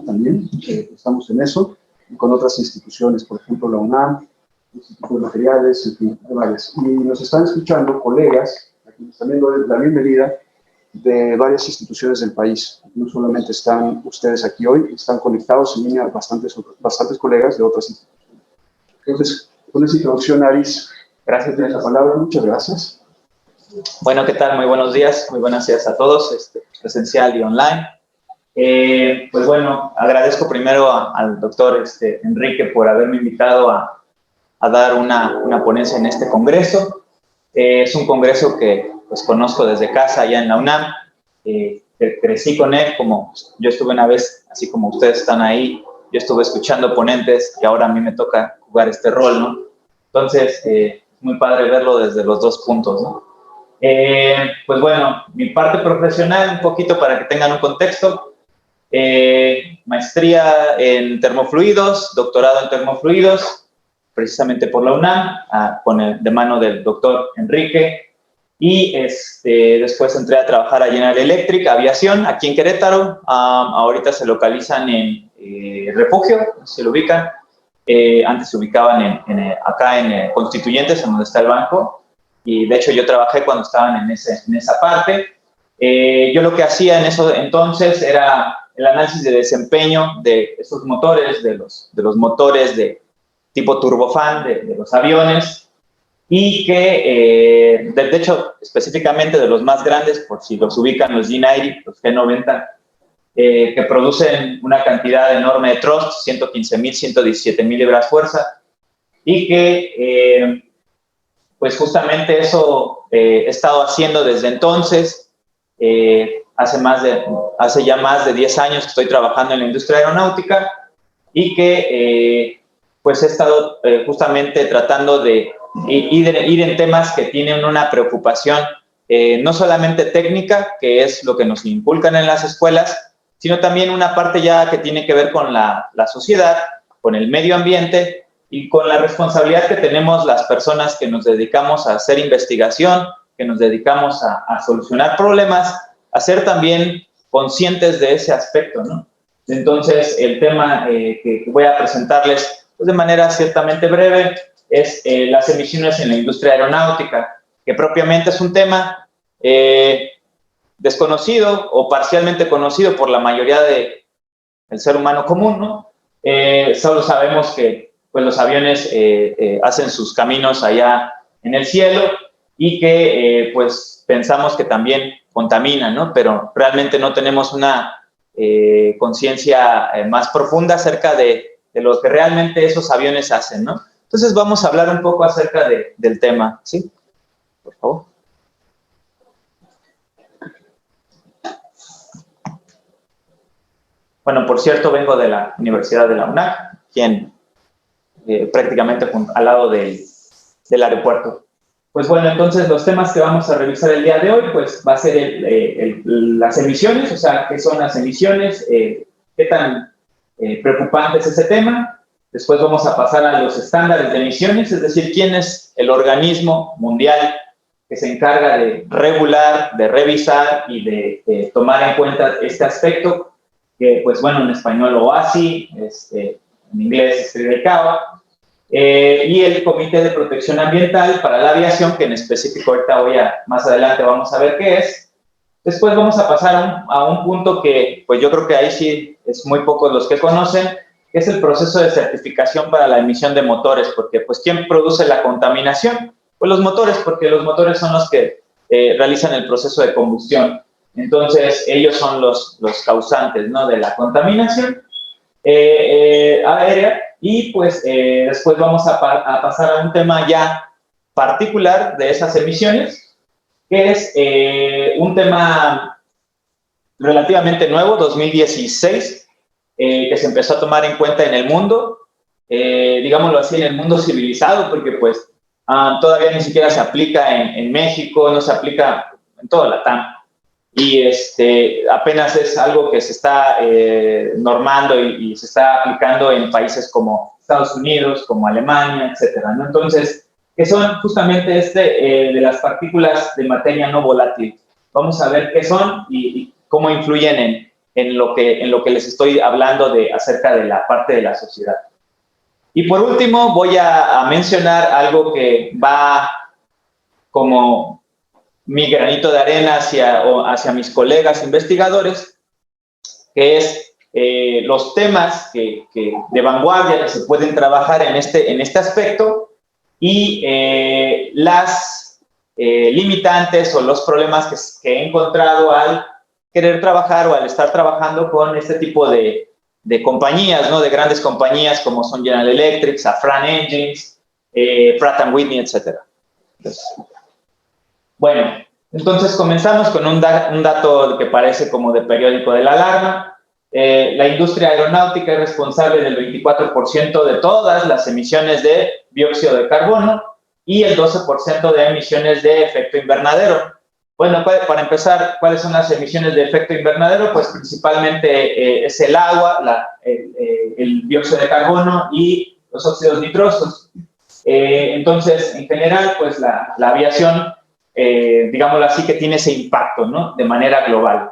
También estamos en eso, y con otras instituciones, por ejemplo, la UNAM, Instituto de Materiales, en fin, varias. Y nos están escuchando colegas, aquí también doy la bienvenida, de varias instituciones del país. No solamente están ustedes aquí hoy, están conectados en línea bastantes colegas de otras instituciones. Entonces, con esa introducción, Aris, gracias por la palabra, muchas gracias. Bueno, ¿qué tal? Muy buenos días, muy buenos días a todos, presencial y online. Pues bueno, agradezco primero al doctor Enrique por haberme invitado a dar una ponencia en este congreso. Es un congreso que pues conozco desde casa, allá en la UNAM. Crecí con él, como yo estuve una vez, así como ustedes están ahí, yo estuve escuchando ponentes y ahora a mí me toca jugar este rol, ¿no? Entonces, muy padre verlo desde los dos puntos, ¿no? Pues bueno, mi parte profesional, un poquito para que tengan un contexto. Maestría en termofluidos, doctorado en termofluidos, precisamente por la UNAM, de mano del doctor Enrique. Y después entré a trabajar a General Electric, aviación, aquí en Querétaro. Ahorita se localizan en Refugio, se lo ubican. Antes se ubicaban acá en Constituyentes, en donde está el banco. Y de hecho yo trabajé cuando estaban en esa parte. Yo lo que hacía en eso entonces era el análisis de desempeño de esos motores, de los motores de tipo turbofan de los aviones, y que, de hecho, específicamente de los más grandes, por si los ubican, los G90, los G90, que producen una cantidad enorme de thrust, 115.000, 117.000 libras fuerza, y que, pues justamente eso he estado haciendo desde entonces. Hace ya más de 10 años que estoy trabajando en la industria aeronáutica y que pues he estado justamente tratando de ir en temas que tienen una preocupación no solamente técnica, que es lo que nos inculcan en las escuelas, sino también una parte ya que tiene que ver con la sociedad, con el medio ambiente y con la responsabilidad que tenemos las personas que nos dedicamos a hacer investigación, que nos dedicamos a solucionar problemas, a ser también conscientes de ese aspecto, ¿no? Entonces, el tema que voy a presentarles pues, de manera ciertamente breve es las emisiones en la industria aeronáutica, que propiamente es un tema desconocido o parcialmente conocido por la mayoría del ser humano común, ¿no? Solo sabemos que pues, los aviones hacen sus caminos allá en el cielo y que pues pensamos que también contaminan, ¿no? Pero realmente no tenemos una conciencia más profunda acerca de lo que realmente esos aviones hacen, ¿no? Entonces vamos a hablar un poco acerca del tema, ¿sí? Por favor. Bueno, por cierto, vengo de la Universidad de la UNAC, quien prácticamente al lado del aeropuerto. Pues bueno, entonces los temas que vamos a revisar el día de hoy, pues va a ser las emisiones, o sea, qué son las emisiones, qué tan preocupante es ese tema. Después vamos a pasar a los estándares de emisiones, es decir, quién es el organismo mundial que se encarga de regular, de revisar y de tomar en cuenta este aspecto, que pues bueno, en español OASI, en inglés es el ICAO, y el Comité de Protección Ambiental para la Aviación, que en específico ahorita más adelante vamos a ver qué es. Después vamos a pasar a un punto que pues yo creo que ahí sí es muy pocos los que conocen, que es el proceso de certificación para la emisión de motores, porque pues ¿quién produce la contaminación? Pues los motores, porque los motores son los que realizan el proceso de combustión. Entonces ellos son los causantes, ¿no?, de la contaminación aérea. Y pues después vamos a pasar a un tema ya particular de esas emisiones, que es un tema relativamente nuevo, 2016, que se empezó a tomar en cuenta en el mundo, digámoslo así, en el mundo civilizado, porque pues todavía ni siquiera se aplica en México, no se aplica en toda la TAM. Y apenas es algo que se está normando y se está aplicando en países como Estados Unidos, como Alemania, etcétera, ¿no? Entonces, que son justamente de las partículas de materia no volátil. Vamos a ver qué son y cómo influyen en lo que les estoy hablando acerca de la parte de la sociedad. Y por último, voy a mencionar algo que va como mi granito de arena hacia mis colegas investigadores, que es los temas que de vanguardia que se pueden trabajar en este aspecto y las limitantes o los problemas que he encontrado al querer trabajar o al estar trabajando con este tipo de compañías, ¿no? De grandes compañías como son General Electric, Safran Engines, Pratt & Whitney, etc. Bueno, entonces comenzamos con un dato que parece como de periódico de la alarma. La industria aeronáutica es responsable del 24% de todas las emisiones de dióxido de carbono y el 12% de emisiones de efecto invernadero. Bueno, para empezar, ¿cuáles son las emisiones de efecto invernadero? Pues principalmente es el agua, el dióxido de carbono y los óxidos nitrosos. Entonces, en general, pues la aviación, digámoslo así, que tiene ese impacto, ¿no? De manera global.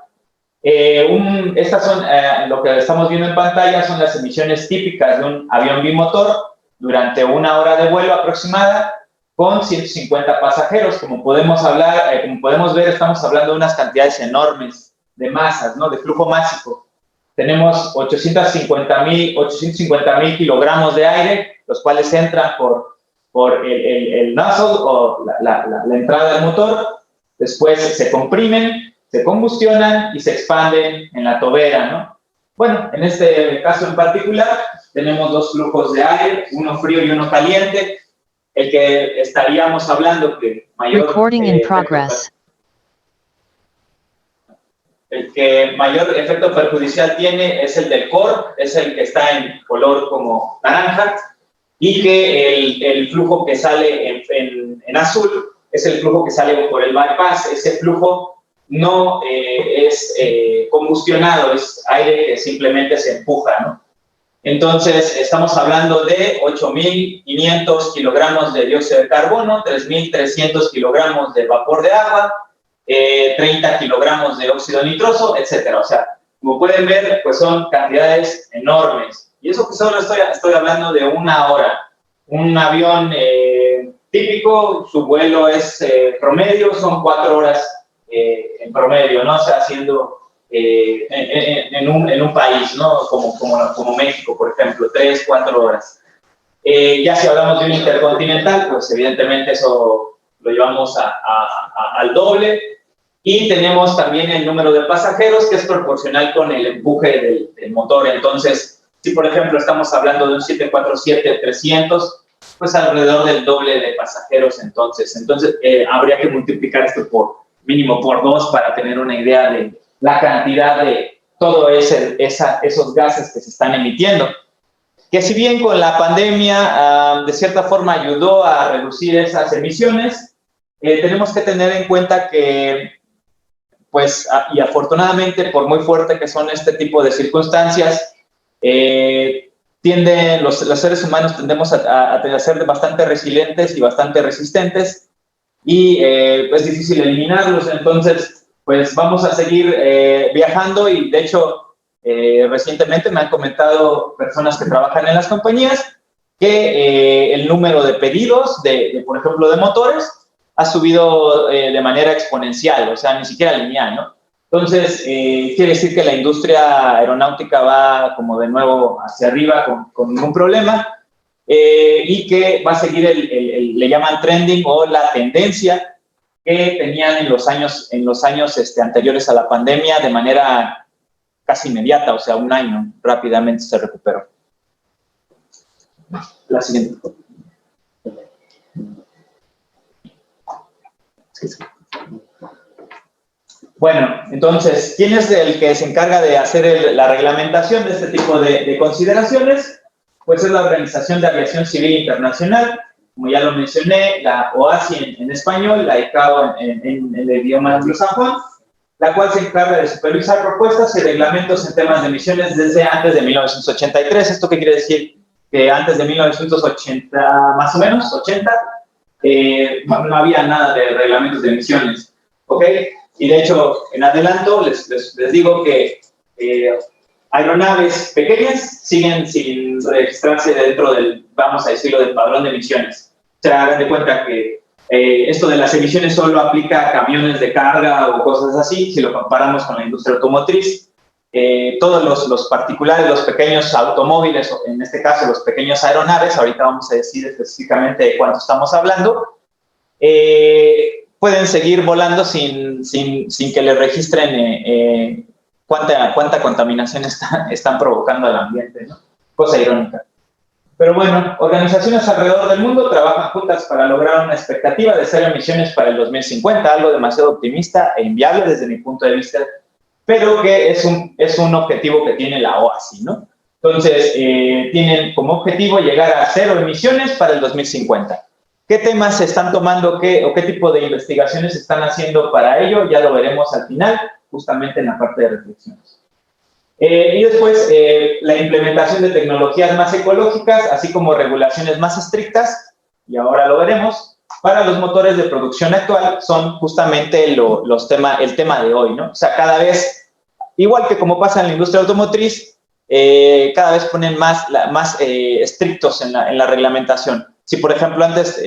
Estas son, lo que estamos viendo en pantalla, son las emisiones típicas de un avión bimotor durante 1 hora de vuelo aproximada, con 150 pasajeros. Como podemos ver, estamos hablando de unas cantidades enormes de masas, ¿no? De flujo másico. Tenemos 850,000 kilogramos de aire, los cuales entran por el nozzle o la entrada del motor, después se comprimen, se combustionan y se expanden en la tobera, ¿no? Bueno, en este caso en particular, tenemos 2 flujos de aire, uno frío y uno caliente. El que estaríamos hablando que mayor efecto perjudicial tiene es el del core, es el que está en color como naranja, y que el flujo que sale en azul es el flujo que sale por el bypass. Ese flujo no es combustionado, es aire que simplemente se empuja, ¿no? Entonces, estamos hablando de 8,500 kilogramos de dióxido de carbono, 3,300 kilogramos de vapor de agua, 30 kilogramos de óxido nitroso, etcétera. O sea, como pueden ver, pues son cantidades enormes. Y eso que solo estoy hablando de 1 hora. Un avión típico, su vuelo es promedio, son 4 horas en promedio, ¿no? O sea, haciendo... en un país, ¿no? Como México, por ejemplo, 3-4 horas. Ya si hablamos de un intercontinental, pues evidentemente eso lo llevamos al doble. Y tenemos también el número de pasajeros, que es proporcional con el empuje del motor. Entonces, si por ejemplo estamos hablando de un 747-300, pues alrededor del doble de pasajeros. Entonces habría que multiplicar esto mínimo por 2 para tener una idea de la cantidad de todo esos gases que se están emitiendo. Que si bien con la pandemia de cierta forma ayudó a reducir esas emisiones, tenemos que tener en cuenta que, pues, y afortunadamente, por muy fuerte que son este tipo de circunstancias, los seres humanos tendemos a ser bastante resilientes y bastante resistentes, y es difícil eliminarlos. Entonces, pues vamos a seguir viajando, y de hecho recientemente me han comentado personas que trabajan en las compañías que el número de pedidos por ejemplo, de motores ha subido de manera exponencial, o sea, ni siquiera lineal, ¿no? Entonces, quiere decir que la industria aeronáutica va como de nuevo hacia arriba con ningún problema, y que va a seguir le llaman trending o la tendencia que tenían en los años anteriores a la pandemia de manera casi inmediata, o sea, 1 año, rápidamente se recuperó. La siguiente. Bueno, entonces, ¿quién es el que se encarga de hacer la reglamentación de este tipo de consideraciones? Pues es la Organización de Aviación Civil Internacional, como ya lo mencioné, la OASI en español, la ICAO en el idioma anglosajón, la cual se encarga de supervisar propuestas y reglamentos en temas de emisiones desde antes de 1983. ¿Esto qué quiere decir? Que antes de 1980, más o menos, 80, no había nada de reglamentos de emisiones, ¿ok? Y de hecho, en adelanto, les digo que aeronaves pequeñas siguen sin registrarse dentro del, vamos a decirlo, del padrón de emisiones. O sea, hagan de cuenta que esto de las emisiones solo aplica a camiones de carga o cosas así, si lo comparamos con la industria automotriz. Todos los particulares, los pequeños automóviles, o en este caso los pequeños aeronaves, ahorita vamos a decir específicamente de cuánto estamos hablando, pueden seguir volando sin que le registren cuánta contaminación están provocando al ambiente, ¿no? Cosa irónica. Pero bueno, organizaciones alrededor del mundo trabajan juntas para lograr una expectativa de cero emisiones para el 2050, algo demasiado optimista e inviable desde mi punto de vista, pero que es un objetivo que tiene la OASI, ¿no? Entonces, tienen como objetivo llegar a cero emisiones para el 2050. ¿Qué temas se están tomando o qué tipo de investigaciones se están haciendo para ello? Ya lo veremos al final, justamente en la parte de reflexiones. Y después, la implementación de tecnologías más ecológicas, así como regulaciones más estrictas, y ahora lo veremos, para los motores de producción actual son justamente el tema de hoy, ¿no? O sea, cada vez, igual que como pasa en la industria automotriz, cada vez ponen más estrictos en la reglamentación. Si, por ejemplo, antes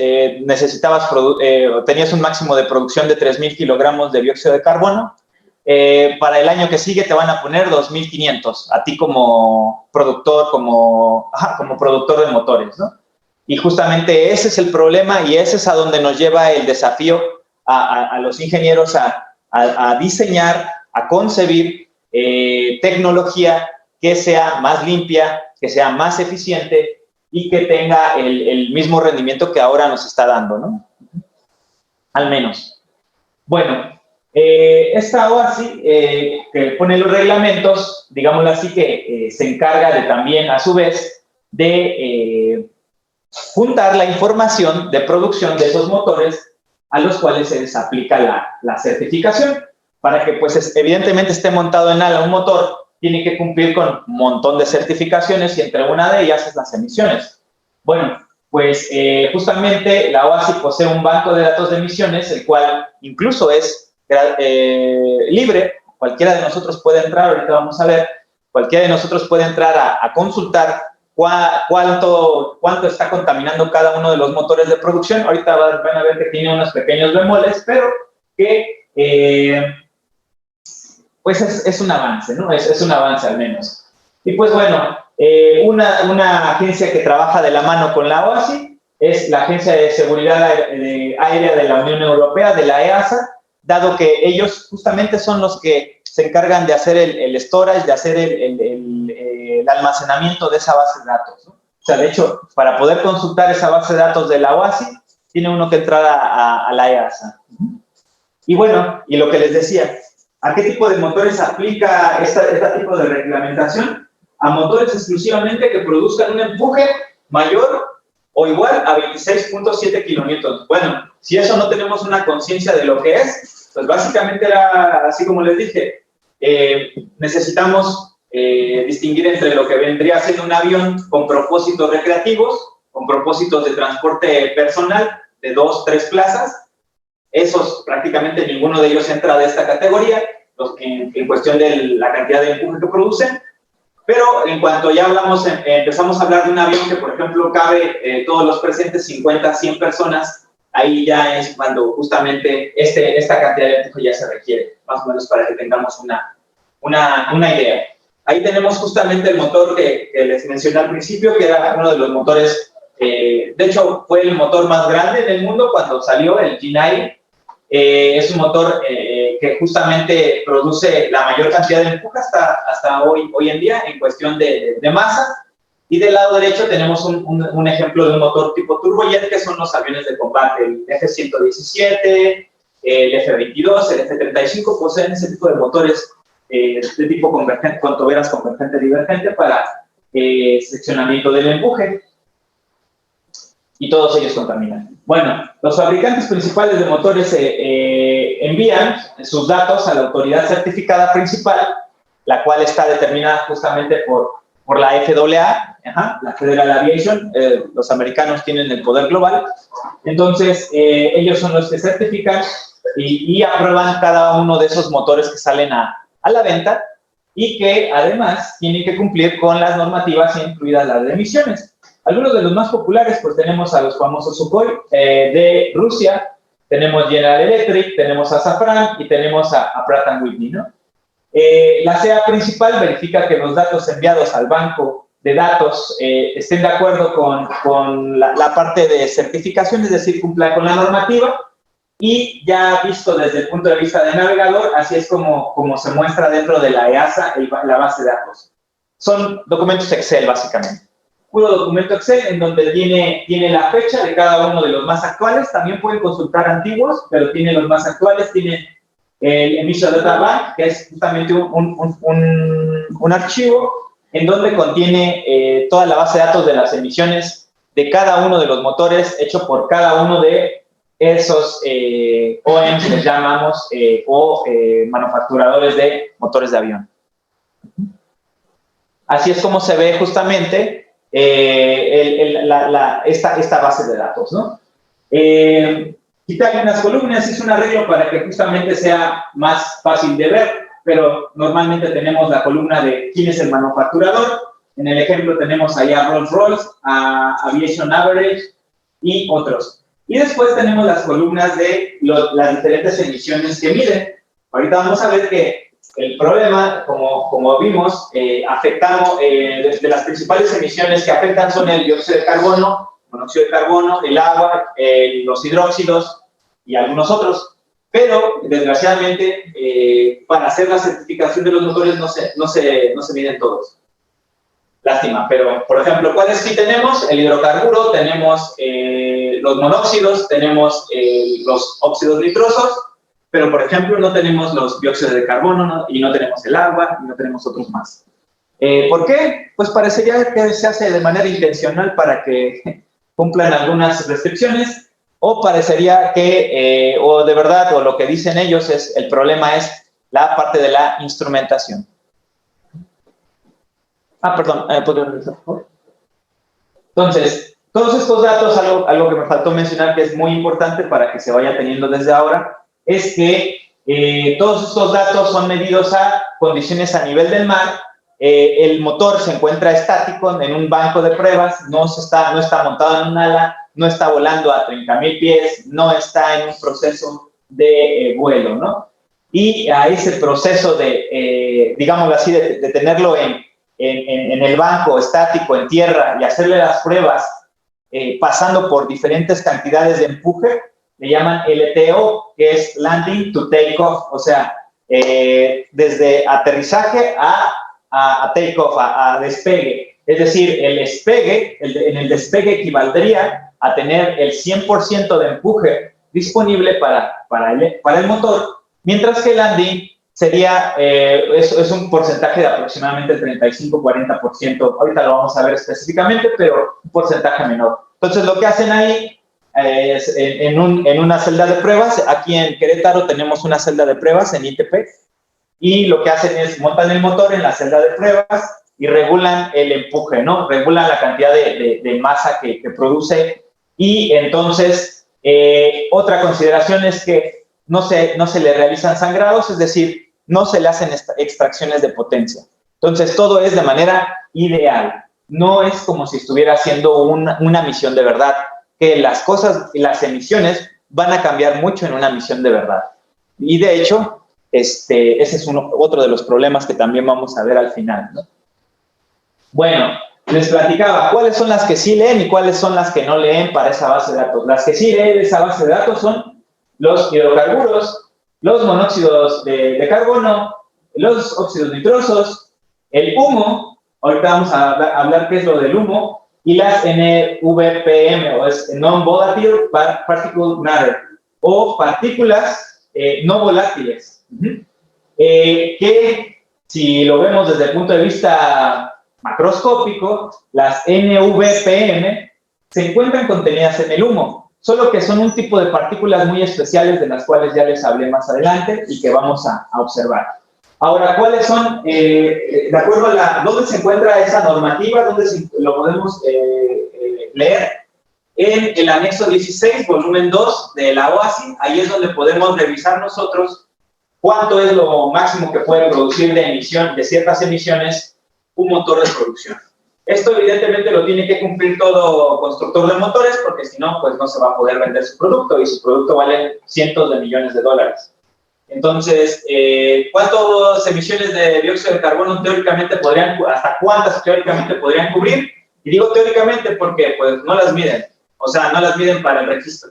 tenías un máximo de producción de 3.000 kilogramos de dióxido de carbono, para el año que sigue te van a poner 2.500, a ti como productor, como productor de motores, ¿no? Y justamente ese es el problema y ese es a donde nos lleva el desafío a los ingenieros a diseñar, a concebir tecnología que sea más limpia, que sea más eficiente y que tenga el mismo rendimiento que ahora nos está dando, ¿no? Al menos. Bueno, esta OASI que pone los reglamentos, digámoslo así, que se encarga de también, a su vez, de juntar la información de producción de esos motores a los cuales se les aplica la certificación, para que, pues, evidentemente esté montado en ala un motor, tiene que cumplir con un montón de certificaciones y entre una de ellas es las emisiones. Bueno, pues justamente la OASI posee un banco de datos de emisiones, el cual incluso es libre, cualquiera de nosotros puede entrar, ahorita vamos a ver, cualquiera de nosotros puede entrar a consultar cuánto está contaminando cada uno de los motores de producción. Ahorita van a ver que tiene unos pequeños bemoles, pero que pues es un avance, ¿no? Es un avance al menos. Y pues bueno, una agencia que trabaja de la mano con la OASI es la Agencia de Seguridad Aérea de la Unión Europea, de la EASA, dado que ellos justamente son los que se encargan de hacer el storage, de hacer el almacenamiento de esa base de datos, ¿no? O sea, de hecho, para poder consultar esa base de datos de la OASI, tiene uno que entrar a la EASA. Y bueno, y lo que les decía, ¿a qué tipo de motores aplica este tipo de reglamentación? A motores exclusivamente que produzcan un empuje mayor o igual a 26.7 kilonewtons. Bueno, si eso no tenemos una conciencia de lo que es, pues básicamente era así como les dije, necesitamos distinguir entre lo que vendría siendo un avión con propósitos recreativos, con propósitos de transporte personal de 2-3 plazas. Esos prácticamente ninguno de ellos entra de esta categoría, en cuestión de la cantidad de empuje que producen. Pero en cuanto ya empezamos a hablar de un avión que, por ejemplo, cabe todos los presentes 50, 100 personas, ahí ya es cuando justamente esta cantidad de empuje ya se requiere, más o menos para que tengamos una idea. Ahí tenemos justamente el motor que les mencioné al principio, que era uno de los motores, de hecho, fue el motor más grande del mundo cuando salió, el G9. Es un motor que justamente produce la mayor cantidad de empuje hasta hoy en día en cuestión de masa. Y del lado derecho tenemos un ejemplo de un motor tipo turbojet, que son los aviones de combate, el F-117, el F-22, el F-35, poseen ese tipo de motores de tipo convergente, con toberas convergente-divergente para seccionamiento del empuje. Y todos ellos contaminan. Bueno, los fabricantes principales de motores envían sus datos a la autoridad certificada principal, la cual está determinada justamente por por la FAA, la Federal Aviation, los americanos tienen el poder global, entonces ellos son los que certifican y aprueban cada uno de esos motores que salen a la venta y que además tienen que cumplir con las normativas, incluidas las de emisiones. Algunos de los más populares, pues tenemos a los famosos Sukhoi de Rusia, tenemos General Electric, tenemos a Safran y tenemos a Pratt & Whitney, ¿no? La CEA principal verifica que los datos enviados al banco de datos estén de acuerdo con la parte de certificación, es decir, cumplan con la normativa, y ya visto desde el punto de vista del navegador, así es como se muestra dentro de la EASA la base de datos. Son documentos Excel, básicamente. Puro documento Excel en donde tiene la fecha de cada uno de los más actuales. También pueden consultar antiguos, pero tiene los más actuales. Tiene el Emission Data Bank, que es justamente un archivo en donde contiene toda la base de datos de las emisiones de cada uno de los motores, hecho por cada uno de esos OEMs, les llamamos, manufacturadores de motores de avión. Así es como se ve justamente esta base de datos, ¿no? Quitarle unas columnas, hice un arreglo para que justamente sea más fácil de ver, pero normalmente tenemos la columna de quién es el manufacturador. En el ejemplo tenemos allá a Rolls-Royce, a Aviation Average y otros. Y después tenemos las columnas de las diferentes emisiones que miden. Ahorita vamos a ver que el problema, como vimos, afectamos, de las principales emisiones que afectan son el dióxido de carbono, monóxido de carbono, el agua, los hidróxidos y algunos otros. Pero, desgraciadamente, para hacer la certificación de los motores no se miden todos. Lástima, pero, por ejemplo, ¿cuáles sí tenemos? El hidrocarburo, tenemos los monóxidos, tenemos los óxidos nitrosos, pero, por ejemplo, no tenemos los dióxidos de carbono, ¿no? Y no tenemos el agua, y no tenemos otros más. ¿Por qué? Pues parecería que se hace de manera intencional para que cumplan algunas restricciones, o parecería que, o de verdad, o lo que dicen ellos es, el problema es la parte de la instrumentación. Perdón, ¿podría regresar, por favor? Entonces, todos estos datos, algo que me faltó mencionar que es muy importante para que se vaya teniendo desde ahora, es que todos estos datos son medidos a condiciones a nivel del mar. El motor se encuentra estático en un banco de pruebas, no está montado en un ala, no está volando a 30,000 pies, no está en un proceso de vuelo, ¿no? Y a ese proceso de, digámoslo así, de tenerlo en el banco estático, en tierra, y hacerle las pruebas pasando por diferentes cantidades de empuje, le llaman LTO, que es Landing to Take Off, o sea, desde aterrizaje a take off, a despegue. Es decir, el despegue, en el despegue equivaldría a tener el 100% de empuje disponible para el motor, mientras que el landing sería, es un porcentaje de aproximadamente el 35-40%. Ahorita lo vamos a ver específicamente, pero un porcentaje menor. Entonces, lo que hacen ahí es en una celda de pruebas. Aquí en Querétaro tenemos una celda de pruebas en ITP, y lo que hacen es montan el motor en la celda de pruebas y regulan el empuje, ¿no? Regulan la cantidad de masa que produce. Y entonces, otra consideración es que no se le realizan sangrados, es decir, no se le hacen extracciones de potencia. Entonces, todo es de manera ideal. No es como si estuviera haciendo una misión de verdad, que las cosas, las emisiones van a cambiar mucho en una misión de verdad. Y de hecho, ese es otro de los problemas que también vamos a ver al final, ¿no? Bueno, les platicaba cuáles son las que sí leen y cuáles son las que no leen para esa base de datos. Las que sí leen esa base de datos son los hidrocarburos, los monóxidos de carbono, los óxidos nitrosos, el humo, ahorita vamos a hablar qué es lo del humo, y las NVPM, o es Non-Volatile Particulate Matter, o partículas no volátiles, que si lo vemos desde el punto de vista macroscópico, las NVPM se encuentran contenidas en el humo, solo que son un tipo de partículas muy especiales de las cuales ya les hablé más adelante y que vamos a observar. Ahora, ¿cuáles son, de acuerdo a dónde se encuentra esa normativa, dónde lo podemos leer? En el anexo 16, volumen 2 de la OASI, ahí es donde podemos revisar nosotros cuánto es lo máximo que puede producir de emisión, de ciertas emisiones, un motor de producción. Esto evidentemente lo tiene que cumplir todo constructor de motores, porque si no, pues no se va a poder vender su producto, y su producto vale cientos de millones de dólares. Entonces, ¿cuántas emisiones de dióxido de carbono teóricamente hasta cuántas teóricamente podrían cubrir? Y digo teóricamente porque pues no las miden, o sea, no las miden para el registro.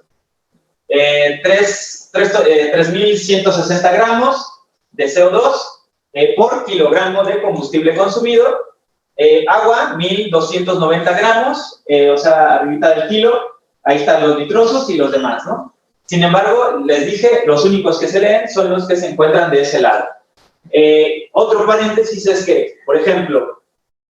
3.160 gramos de CO2 por kilogramo de combustible consumido. Agua, 1.290 gramos, o sea, arribita del kilo. Ahí están los nitrosos y los demás, ¿no? Sin embargo, les dije, los únicos que se leen son los que se encuentran de ese lado. Otro paréntesis es que, por ejemplo,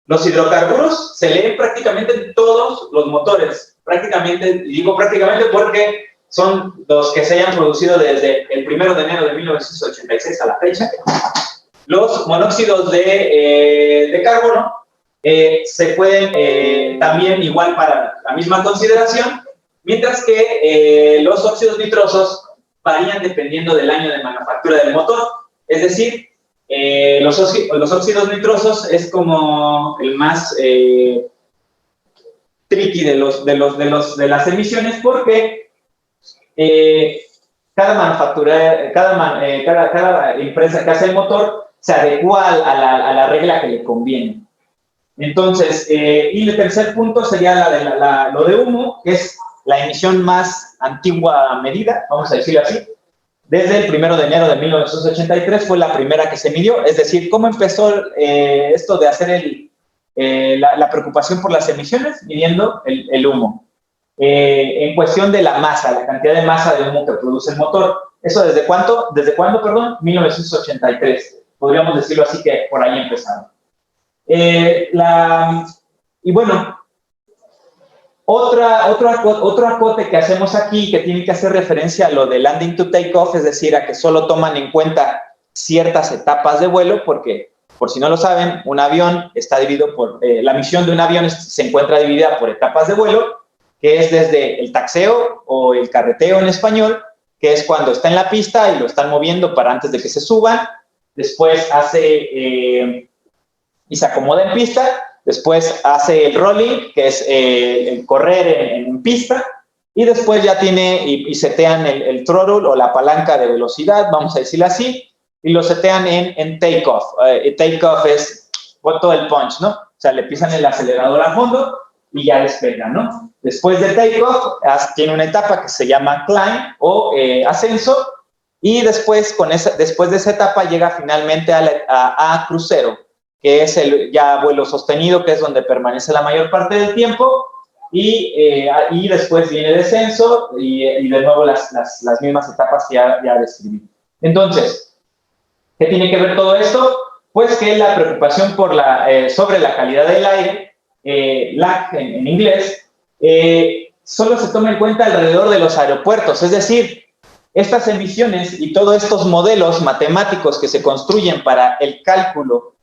los hidrocarburos se leen prácticamente en todos los motores. Prácticamente, y digo prácticamente porque son los que se hayan producido desde el 1 de enero de 1986 a la fecha. Los monóxidos de carbono se pueden también igual para la misma consideración, mientras que los óxidos nitrosos varían dependiendo del año de manufactura del motor. Es decir, los óxidos nitrosos es como el más tricky de las emisiones, porque cada empresa que hace el motor se adecua a la regla que le conviene. Entonces, y el tercer punto sería lo de humo, que es la emisión más antigua medida, vamos a decirlo así. Desde el 1 de enero de 1983 fue la primera que se midió. Es decir, ¿cómo empezó esto de hacer la preocupación por las emisiones? Midiendo el humo. En cuestión de la masa, la cantidad de masa de humo que produce el motor. ¿Eso desde cuándo? ¿Desde cuándo, perdón? 1983. Podríamos decirlo así, que por ahí empezaron. Y bueno, otro acote que hacemos aquí, que tiene que hacer referencia a lo de landing to take off, es decir, a que solo toman en cuenta ciertas etapas de vuelo, porque, por si no lo saben, un avión está dividido la misión de un avión se encuentra dividida por etapas de vuelo, que es desde el taxeo o el carreteo en español, que es cuando está en la pista y lo están moviendo para antes de que se suban. Después y se acomoda en pista. Después hace el rolling, que es el correr en pista. Y después ya tiene y setean el throttle o la palanca de velocidad, vamos a decirlo así, y lo setean en take-off. Take-off es todo el punch, ¿no? O sea, le pisan el acelerador a fondo y ya despega, ¿no? Después de take-off, tiene una etapa que se llama climb o ascenso, y después de esa etapa llega finalmente a crucero, que es ya vuelo sostenido, que es donde permanece la mayor parte del tiempo, y después viene descenso y de nuevo las mismas etapas que ya describí. Entonces, ¿qué tiene que ver todo esto? Pues que la preocupación sobre la calidad del aire, LAC en inglés, solo se toma en cuenta alrededor de los aeropuertos. Es decir, estas emisiones y todos estos modelos matemáticos que se construyen para el cálculo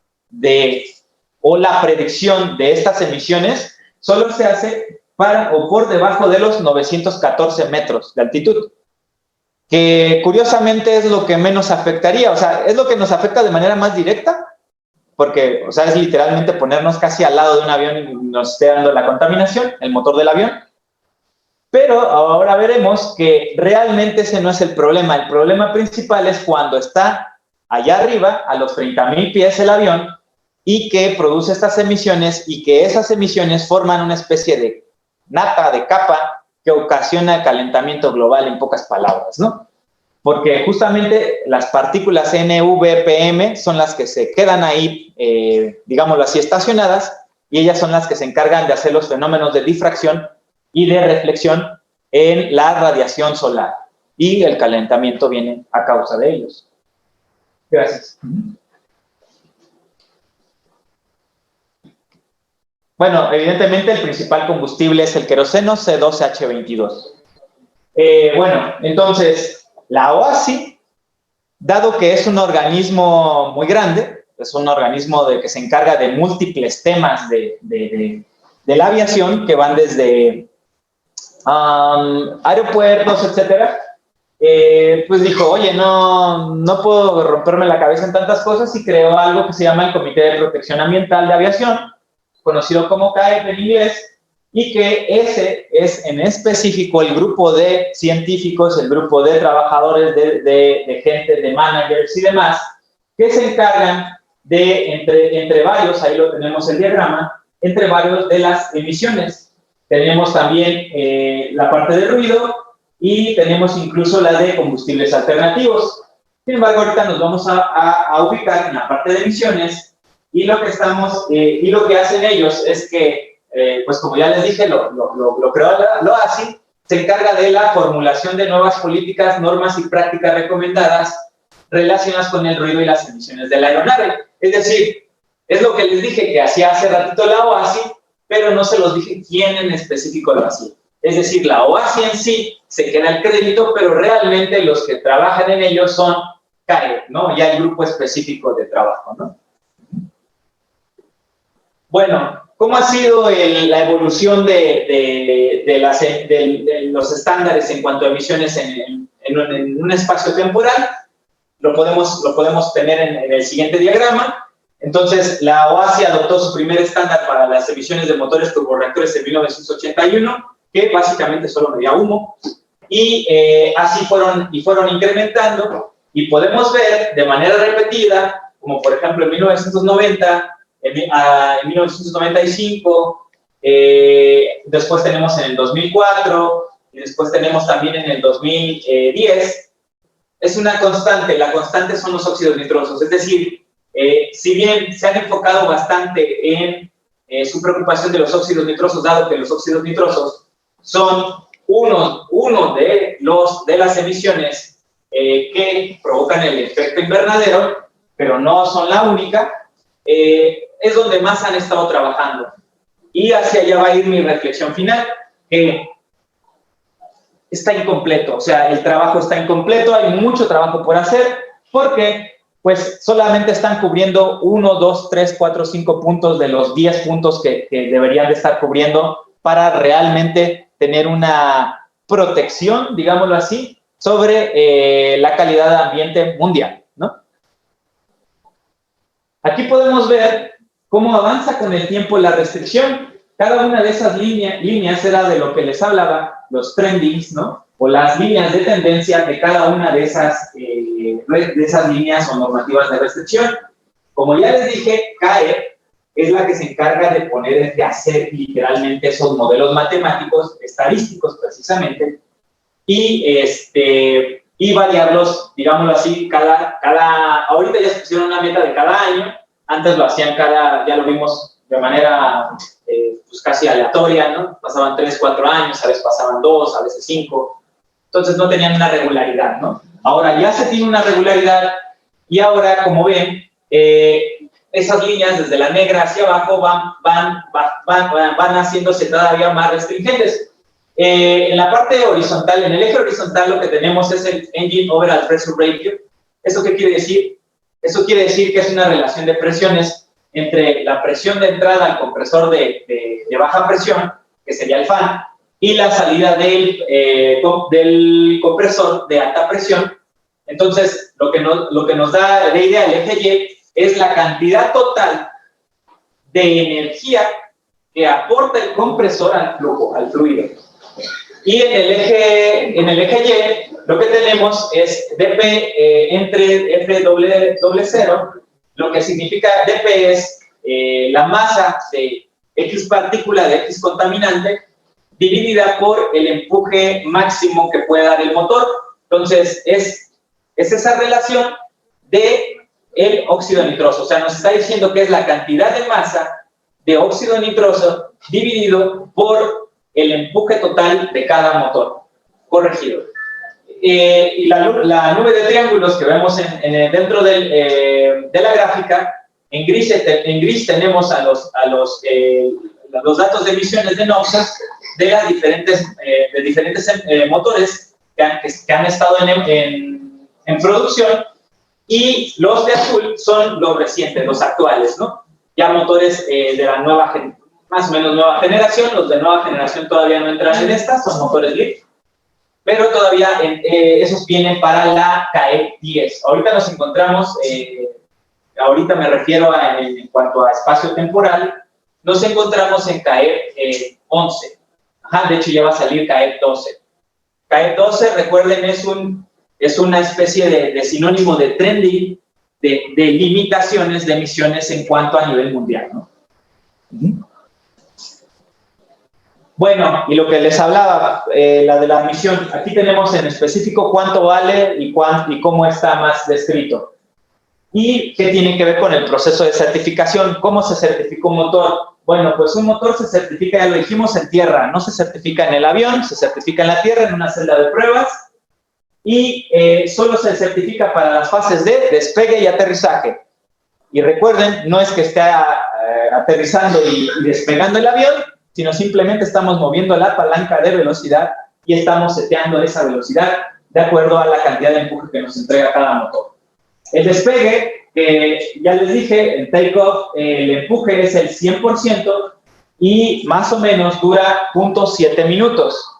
o la predicción de estas emisiones solo se hace para o por debajo de los 914 metros de altitud, que curiosamente es lo que menos afectaría, o sea, es lo que nos afecta de manera más directa, porque, o sea, es literalmente ponernos casi al lado de un avión y nos esté dando la contaminación, el motor del avión. Pero ahora veremos que realmente ese no es el problema. El problema principal es cuando está allá arriba, a los 30.000 pies el avión, y que produce estas emisiones, y que esas emisiones forman una especie de nata, de capa, que ocasiona el calentamiento global, en pocas palabras, ¿no? Porque justamente las partículas NVPM son las que se quedan ahí, digámoslo así, estacionadas, y ellas son las que se encargan de hacer los fenómenos de difracción y de reflexión en la radiación solar. Y el calentamiento viene a causa de ellos. Gracias. Bueno, evidentemente el principal combustible es el queroseno C2H22. Bueno, entonces, la OASI dado que es un organismo muy grande, es un organismo que se encarga de múltiples temas de la aviación, que van desde aeropuertos, etcétera, pues dijo, oye, no puedo romperme la cabeza en tantas cosas, y creó algo que se llama el Comité de Protección Ambiental de Aviación, conocido como CAEP en inglés, y que ese es en específico el grupo de científicos, el grupo de trabajadores, de gente, de managers y demás, que se encargan de, entre varios, ahí lo tenemos el diagrama, entre varios de las emisiones. Tenemos también la parte de ruido y tenemos incluso la de combustibles alternativos. Sin embargo, ahorita nos vamos a ubicar en la parte de emisiones, y lo que hacen ellos es que pues como ya les dije, lo creó la OASI, se encarga de la formulación de nuevas políticas, normas y prácticas recomendadas relacionadas con el ruido y las emisiones de la aeronave. Es decir, es lo que les dije que hacía hace ratito la OASI, pero no se los dije quién en específico lo hacía. Es decir, la OASI en sí se queda el crédito, pero realmente los que trabajan en ello son CAEP, ¿no? Ya el grupo específico de trabajo, ¿no? Bueno, ¿cómo ha sido la evolución de los estándares en cuanto a emisiones en un espacio temporal? Lo podemos tener en el siguiente diagrama. Entonces, la OASI adoptó su primer estándar para las emisiones de motores turborreactores en 1981, que básicamente solo medía humo, y así fueron incrementando, y podemos ver de manera repetida, como por ejemplo en 1990, en 1995, después tenemos en el 2004, y después tenemos también en el 2010. Es una constante, la constante son los óxidos nitrosos, es decir, si bien se han enfocado bastante en su preocupación de los óxidos nitrosos, dado que los óxidos nitrosos son uno de las emisiones que provocan el efecto invernadero, pero no son la única, es donde más han estado trabajando. Y hacia allá va a ir mi reflexión final, que está incompleto, o sea, el trabajo está incompleto, hay mucho trabajo por hacer, porque pues solamente están cubriendo 1, 2, 3, 4, 5 puntos de los 10 puntos que deberían de estar cubriendo para realmente tener una protección, digámoslo así, sobre la calidad de ambiente mundial, ¿no? Aquí podemos ver cómo avanza con el tiempo la restricción. Cada una de esas líneas era de lo que les hablaba, los trendings, ¿no? O las líneas de tendencia de cada una de esas líneas o normativas de restricción. Como ya les dije, CAEP es la que se encarga de hacer literalmente esos modelos matemáticos, estadísticos precisamente, y variarlos, digámoslo así, ahorita ya se pusieron una meta de cada año, antes lo hacían ya lo vimos de manera pues casi aleatoria, ¿no? Pasaban 3, 4 años, a veces pasaban 2, a veces 5, entonces no tenían una regularidad, ¿no? Ahora ya se tiene una regularidad, y ahora, como ven, esas líneas desde la negra hacia abajo van haciéndose todavía más restringentes. En la parte horizontal, en el eje horizontal, lo que tenemos es el Engine Overall Pressure Ratio. ¿Eso qué quiere decir? Eso quiere decir que es una relación de presiones entre la presión de entrada al compresor de baja presión, que sería el fan, y la salida del compresor de alta presión. Entonces, lo que nos da de idea el eje Y es la cantidad total de energía que aporta el compresor al fluido. Y en el eje Y, lo que tenemos es dP entre F00, lo que significa dP es la masa de X partícula de X contaminante dividida por el empuje máximo que pueda dar el motor. Entonces, es esa relación de el óxido nitroso. O sea, nos está diciendo que es la cantidad de masa de óxido nitroso dividido por el empuje total de cada motor. Corregido. Y la nube de triángulos que vemos dentro de la gráfica, en gris tenemos los datos de emisiones de NOx de diferentes motores que han estado en producción, y los de azul son los recientes, los actuales, ¿no? Ya motores de la nueva, más o menos nueva generación. Los de nueva generación todavía no entran en esta, son motores LEAP, pero todavía esos vienen para la CAE 10. Ahorita nos encontramos, ahorita me refiero en cuanto a espacio temporal, nos encontramos en CAE 11. Ajá, de hecho ya va a salir CAE 12. CAE 12, recuerden, es una especie de sinónimo de trending, de limitaciones de emisiones en cuanto a nivel mundial, ¿no? Bueno, y lo que les hablaba, la de la emisión, aquí tenemos en específico cuánto vale y cómo está más descrito. ¿Y qué tiene que ver con el proceso de certificación? ¿Cómo se certifica un motor? Bueno, pues un motor se certifica, ya lo dijimos, en tierra. No se certifica en el avión, se certifica en la tierra, en una celda de pruebas. Y solo se certifica para las fases de despegue y aterrizaje. Y recuerden, no es que esté aterrizando y despegando el avión, sino simplemente estamos moviendo la palanca de velocidad y estamos seteando esa velocidad de acuerdo a la cantidad de empuje que nos entrega cada motor. El despegue, ya les dije, el take-off, el empuje es el 100% y más o menos dura 0.7 minutos.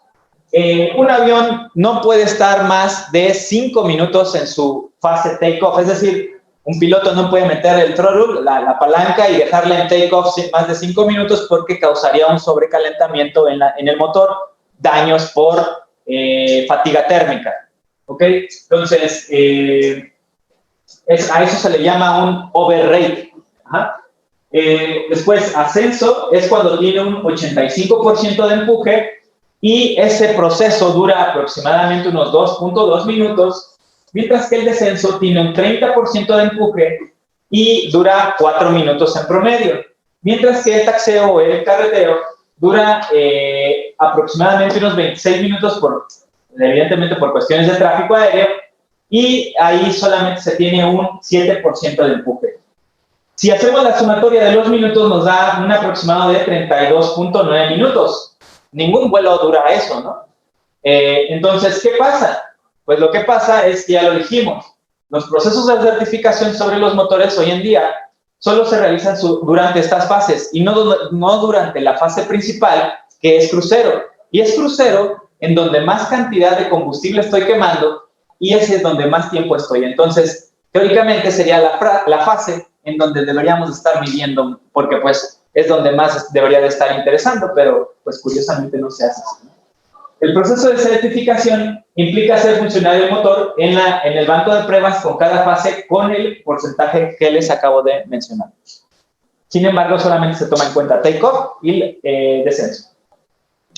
Un avión no puede estar más de 5 minutos en su fase take-off, es decir, un piloto no puede meter el throttle, la palanca, y dejarla en take-off más de 5 minutos porque causaría un sobrecalentamiento en el motor, daños por fatiga térmica. ¿Ok? Entonces, a eso se le llama un overrate. Ajá. Después, ascenso es cuando tiene un 85% de empuje y ese proceso dura aproximadamente unos 2.2 minutos, mientras que el descenso tiene un 30% de empuje y dura 4 minutos en promedio, mientras que el taxeo o el carreteo dura aproximadamente unos 26 minutos, evidentemente por cuestiones de tráfico aéreo, y ahí solamente se tiene un 7% de empuje. Si hacemos la sumatoria de los minutos, nos da un aproximado de 32.9 minutos. Ningún vuelo dura eso, ¿no? Entonces, ¿qué pasa? Pues lo que pasa es que ya lo dijimos, los procesos de certificación sobre los motores hoy en día solo se realizan durante estas fases y no durante la fase principal, que es crucero. Y es crucero en donde más cantidad de combustible estoy quemando y ese es donde más tiempo estoy. Entonces, teóricamente sería la fase en donde deberíamos estar midiendo, porque pues es donde más debería de estar interesando, pero pues curiosamente no se hace así. El proceso de certificación implica hacer funcionar el motor en el banco de pruebas con cada fase con el porcentaje que les acabo de mencionar. Sin embargo, solamente se toma en cuenta take-off y descenso.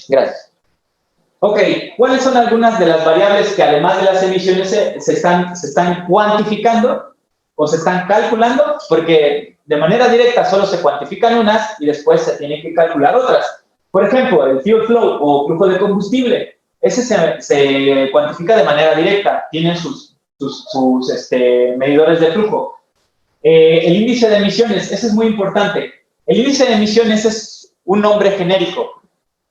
Gracias. Ok, ¿cuáles son algunas de las variables que además de las emisiones se están cuantificando o se están calculando? Porque de manera directa solo se cuantifican unas y después se tienen que calcular otras. Por ejemplo, el fuel flow o flujo de combustible, ese se cuantifica de manera directa, tienen sus medidores de flujo. El índice de emisiones, ese es muy importante. El índice de emisiones es un nombre genérico.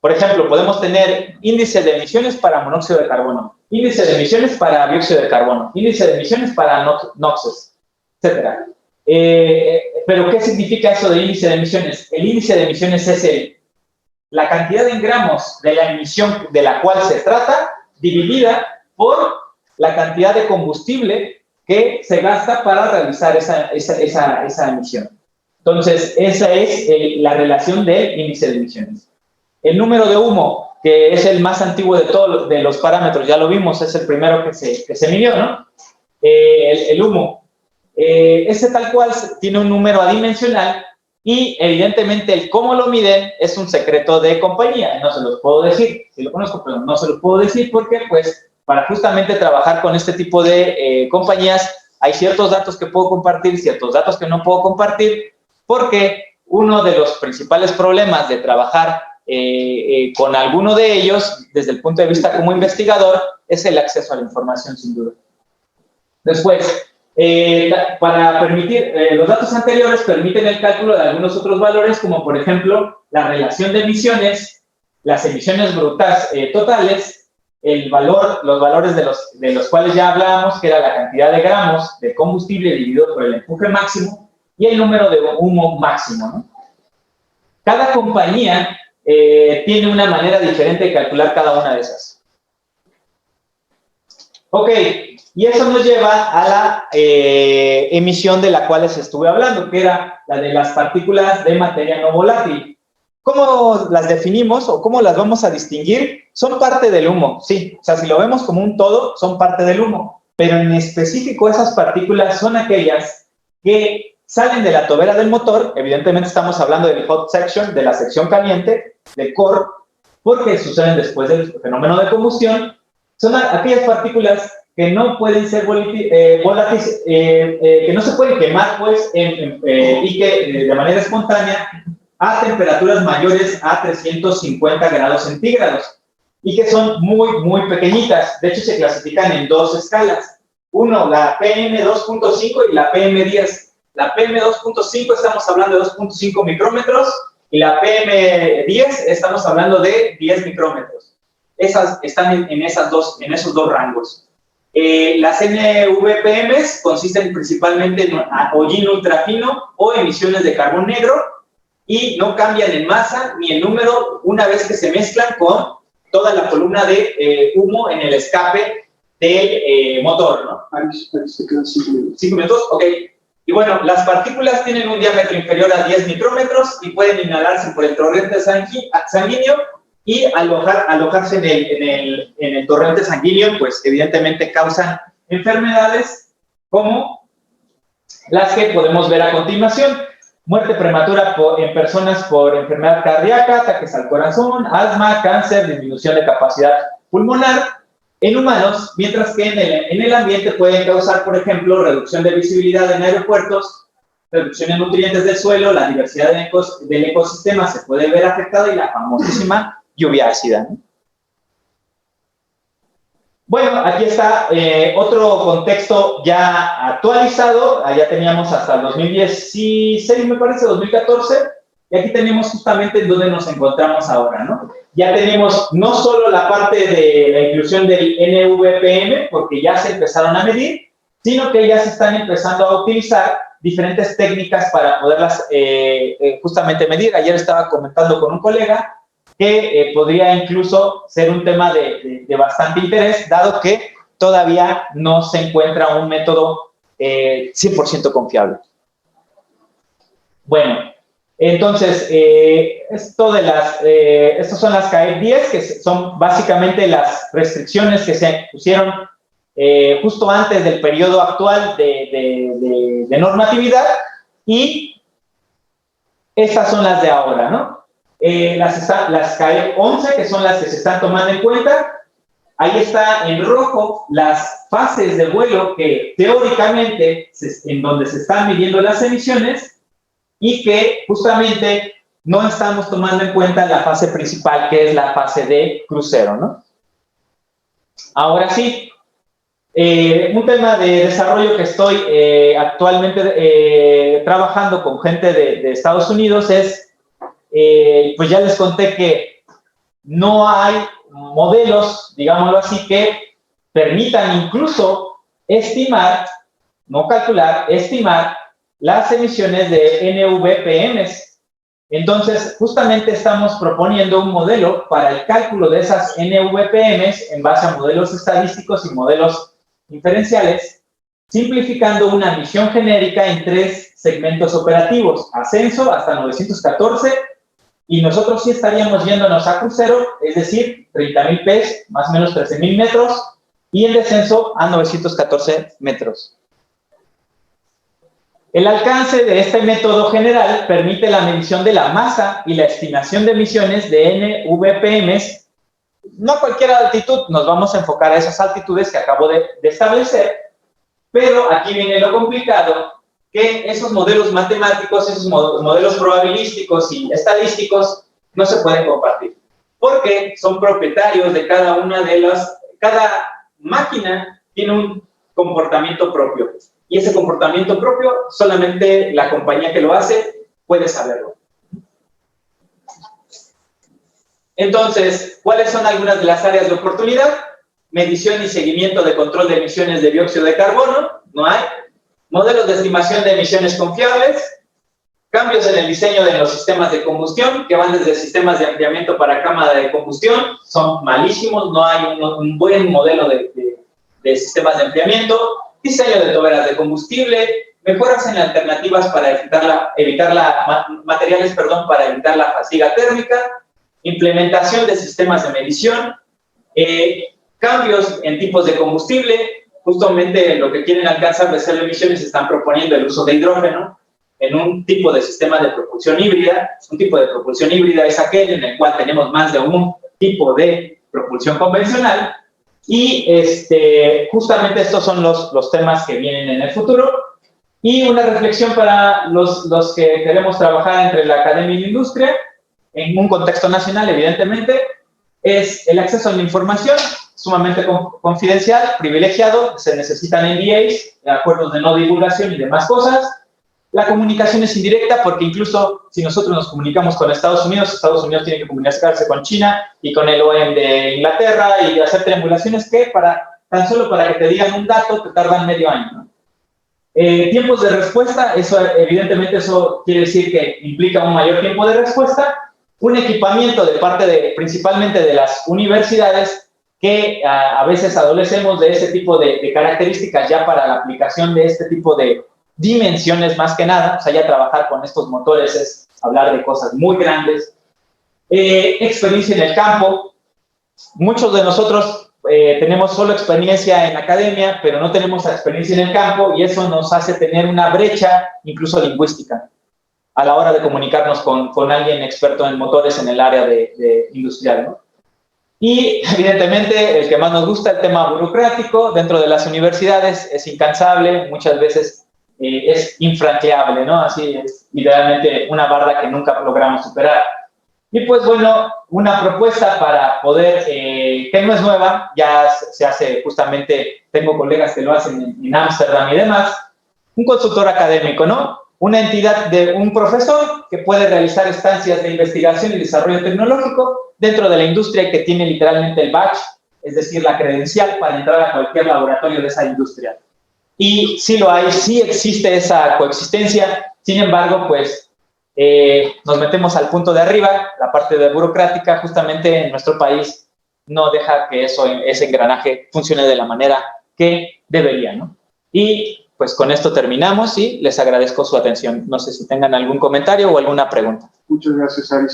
Por ejemplo, podemos tener índice de emisiones para monóxido de carbono, índice de emisiones para dióxido de carbono, índice de emisiones para NOxes, etc. Pero, ¿qué significa eso de índice de emisiones? El índice de emisiones es la cantidad en gramos de la emisión de la cual se trata, dividida por la cantidad de combustible que se gasta para realizar esa emisión. Entonces, esa es la relación del índice de emisiones. El número de humo, que es el más antiguo de todos los parámetros, ya lo vimos, es el primero que se midió, ¿no? El humo. Ese tal cual tiene un número adimensional y evidentemente el cómo lo miden es un secreto de compañía. No se los puedo decir, sí lo conozco, pero no se los puedo decir porque, pues, para justamente trabajar con este tipo de compañías hay ciertos datos que puedo compartir, ciertos datos que no puedo compartir, porque uno de los principales problemas de trabajar con alguno de ellos, desde el punto de vista como investigador, es el acceso a la información, sin duda. Después, para permitir, los datos anteriores permiten el cálculo de algunos otros valores, como por ejemplo, la relación de emisiones, las emisiones brutas totales, los valores de los cuales ya hablábamos, que era la cantidad de gramos de combustible dividido por el empuje máximo y el número de humo máximo, ¿no? Cada compañía tiene una manera diferente de calcular cada una de esas. Ok, y eso nos lleva a la emisión de la cual les estuve hablando, que era la de las partículas de materia no volátil. ¿Cómo las definimos o cómo las vamos a distinguir? Son parte del humo, sí. O sea, si lo vemos como un todo, son parte del humo. Pero en específico esas partículas son aquellas que salen de la tobera del motor. Evidentemente estamos hablando del hot section, de la sección caliente, del core, porque suceden después del fenómeno de combustión. Son aquellas partículas que no pueden ser volátiles, que no se pueden quemar, pues, y que de manera espontánea a temperaturas mayores a 350 grados centígrados y que son muy, muy pequeñitas. De hecho, se clasifican en dos escalas. Uno, la PM2.5 y la PM10. La PM2.5 estamos hablando de 2.5 micrómetros y la PM10 estamos hablando de 10 micrómetros. Esas están en esos dos rangos. Las NVPMs consisten principalmente en hollín ultrafino o emisiones de carbón negro y no cambian en masa ni en número una vez que se mezclan con toda la columna de humo en el escape del motor, ¿no? Ahí se quedan 5 minutos. 5 minutos, ok. Y bueno, las partículas tienen un diámetro inferior a 10 micrómetros y pueden inhalarse por el torrente sanguíneo y alojarse en el torrente sanguíneo, pues evidentemente causan enfermedades como las que podemos ver a continuación. Muerte prematura en personas por enfermedad cardíaca, ataques al corazón, asma, cáncer, disminución de capacidad pulmonar en humanos, mientras que en el ambiente pueden causar, por ejemplo, reducción de visibilidad en aeropuertos, reducción en nutrientes del suelo, la diversidad del ecosistema se puede ver afectada y la famosísima lluvia ácida, ¿no? Bueno, aquí está otro contexto ya actualizado. Allá teníamos hasta el 2016, me parece, 2014. Y aquí tenemos justamente en donde nos encontramos ahora, ¿no? Ya tenemos no solo la parte de la inclusión del NVPM, porque ya se empezaron a medir, sino que ya se están empezando a utilizar diferentes técnicas para poderlas justamente medir. Ayer estaba comentando con un colega que podría incluso ser un tema de bastante interés, dado que todavía no se encuentra un método 100% confiable. Bueno, entonces, estas son las CAEP 10, que son básicamente las restricciones que se pusieron justo antes del periodo actual de normatividad, y estas son las de ahora, ¿no? Las CAEP 11, que son las que se están tomando en cuenta. Ahí está en rojo las fases de vuelo que teóricamente en donde se están midiendo las emisiones y que justamente no estamos tomando en cuenta la fase principal, que es la fase de crucero, ¿no? Ahora sí, un tema de desarrollo que estoy actualmente trabajando con gente de Estados Unidos es, pues ya les conté que no hay modelos, digámoslo así, que permitan incluso estimar, no calcular, estimar las emisiones de NVPMs. Entonces, justamente estamos proponiendo un modelo para el cálculo de esas NVPMs en base a modelos estadísticos y modelos inferenciales, simplificando una misión genérica en 3 segmentos operativos: ascenso hasta 914, y nosotros sí estaríamos yéndonos a crucero, es decir, 30,000 pies, más o menos 13,000 metros, y en descenso a 914 metros. El alcance de este método general permite la medición de la masa y la estimación de emisiones de NVPMs. No a cualquier altitud, nos vamos a enfocar a esas altitudes que acabo de establecer, pero aquí viene lo complicado, que esos modelos matemáticos, esos modelos probabilísticos y estadísticos no se pueden compartir, porque son propietarios de cada una de cada máquina tiene un comportamiento propio, y ese comportamiento propio solamente la compañía que lo hace puede saberlo. Entonces, ¿cuáles son algunas de las áreas de oportunidad? medición y seguimiento de control de emisiones de dióxido de carbono, no hay. Modelos de estimación de emisiones confiables, cambios en el diseño de los sistemas de combustión, que van desde sistemas de enfriamiento para cámara de combustión, son malísimos, no hay un buen modelo de sistemas de enfriamiento, diseño de toberas de combustible, mejoras en alternativas para materiales para evitar la fatiga térmica, implementación de sistemas de medición, cambios en tipos de combustible, justamente lo que quieren alcanzar de cero emisiones están proponiendo el uso de hidrógeno en un tipo de sistema de propulsión híbrida. Un tipo de propulsión híbrida es aquel en el cual tenemos más de un tipo de propulsión convencional y justamente estos son los temas que vienen en el futuro. Y una reflexión para los que queremos trabajar entre la academia y la industria, en un contexto nacional, evidentemente, es el acceso a la información sumamente confidencial, privilegiado, se necesitan NDAs, acuerdos de no divulgación y demás cosas. La comunicación es indirecta porque incluso si nosotros nos comunicamos con Estados Unidos tiene que comunicarse con China y con el OEM de Inglaterra y hacer triangulaciones que tan solo para que te digan un dato te tardan medio año, ¿no? Tiempos de respuesta, evidentemente eso quiere decir que implica un mayor tiempo de respuesta, un equipamiento de parte principalmente de las universidades que a veces adolecemos de ese tipo de características ya para la aplicación de este tipo de dimensiones más que nada. O sea, ya trabajar con estos motores es hablar de cosas muy grandes. Experiencia en el campo. Muchos de nosotros tenemos solo experiencia en academia, pero no tenemos experiencia en el campo y eso nos hace tener una brecha incluso lingüística a la hora de comunicarnos con alguien experto en motores en el área industrial, ¿no? Y evidentemente el que más nos gusta, el tema burocrático dentro de las universidades es incansable, muchas veces es infranqueable, ¿no? Así es literalmente una barra que nunca logramos superar. Y pues bueno, una propuesta para poder, que no es nueva, ya se hace justamente, tengo colegas que lo hacen en Ámsterdam y demás, un consultor académico, ¿no? Una entidad de un profesor que puede realizar estancias de investigación y desarrollo tecnológico dentro de la industria que tiene literalmente el badge, es decir, la credencial para entrar a cualquier laboratorio de esa industria. Y sí lo hay, sí existe esa coexistencia, sin embargo, pues nos metemos al punto de arriba, la parte de burocrática, justamente en nuestro país no deja que ese engranaje funcione de la manera que debería, ¿no? Y pues con esto terminamos y les agradezco su atención. No sé si tengan algún comentario o alguna pregunta. Muchas gracias, Aris.